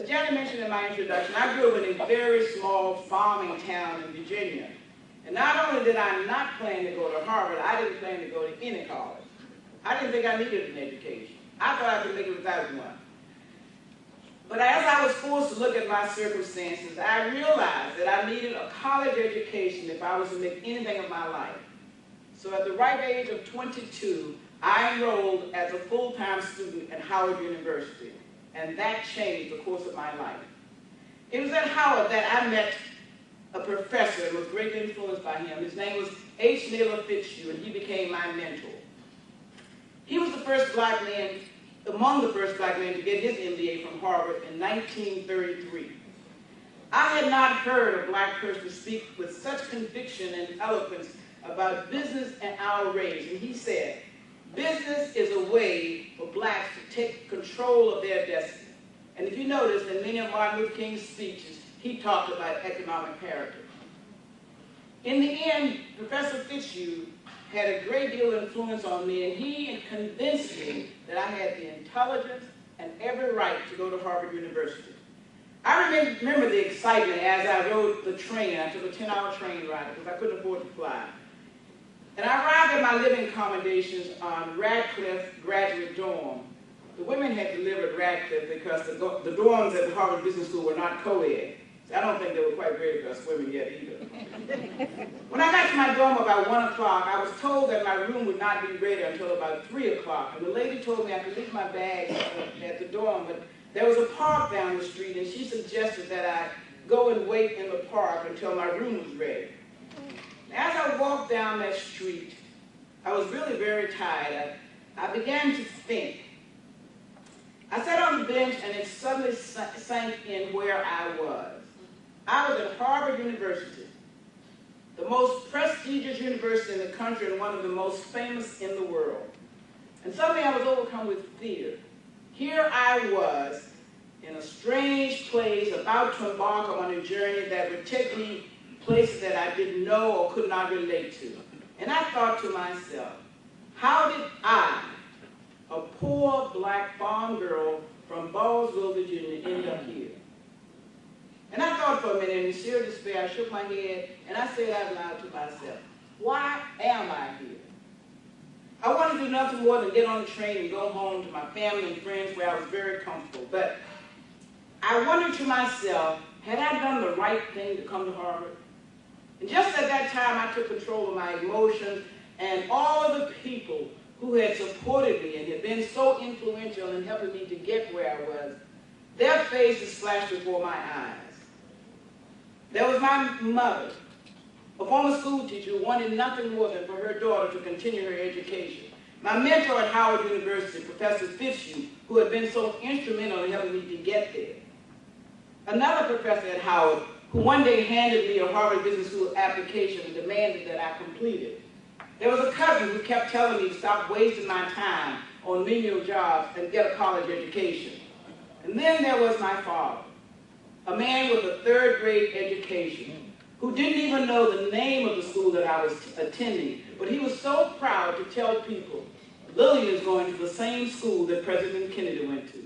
As Janet mentioned in my introduction, I grew up in a very small farming town in Virginia. And not only did I not plan to go to Harvard, I didn't plan to go to any college. I didn't think I needed an education. I thought I could make it without one. But as I was forced to look at my circumstances, I realized that I needed a college education if I was to make anything of my life. So at the ripe age of 22, I enrolled as a full-time student at Howard University, and that changed the course of my life. It was at Howard that I met a professor and was greatly influenced by him. His name was H. Naylor Fitzhugh, and he became my mentor. He was the first black man, among the first black men to get his MBA from Harvard in 1933. I had not heard a black person speak with such conviction and eloquence about business and our race, and he said, business is a way for blacks to take control of their destiny. And if you notice, in many of Martin Luther King's speeches, he talked about economic heritage. In the end, Professor Fitzhugh had a great deal of influence on me, and he convinced me that I had the intelligence and every right to go to Harvard University. I remember the excitement as I rode the train. I took a 10-hour train ride because I couldn't afford to fly. And I arrived at my living accommodations on Radcliffe Graduate Dorm. The women had to live at Radcliffe because the dorms at the Harvard Business School were not co-ed. So I don't think they were quite ready for us women yet either. When I got to my dorm about 1 o'clock, I was told that my room would not be ready until about 3 o'clock. And the lady told me I could leave my bags at the dorm, but there was a park down the street, and she suggested that I go and wait in the park until my room was ready. As I walked down that street, I was really very tired. I began to think. I sat on the bench, and it suddenly sank in where I was. I was at Harvard University, the most prestigious university in the country and one of the most famous in the world. And suddenly I was overcome with fear. Here I was in a strange place, about to embark on a journey that would take me places that I didn't know or could not relate to. And I thought to myself, how did I, a poor black farm girl from Ballsville, Virginia, end up here? And I thought for a minute, in sheer despair, I shook my head, and I said out loud to myself, why am I here? I wanted to do nothing more than get on the train and go home to my family and friends where I was very comfortable. But I wondered to myself, had I done the right thing to come to Harvard? And just at that time, I took control of my emotions, and all of the people who had supported me and had been so influential in helping me to get where I was, their faces flashed before my eyes. There was my mother, a former school teacher who wanted nothing more than for her daughter to continue her education. My mentor at Howard University, Professor Fitzhugh, who had been so instrumental in helping me to get there. Another professor at Howard, who one day handed me a Harvard Business School application and demanded that I complete it. There was a cousin who kept telling me to stop wasting my time on menial jobs and get a college education. And then there was my father, a man with a third-grade education, who didn't even know the name of the school that I was attending, but he was so proud to tell people, Lillian is going to the same school that President Kennedy went to.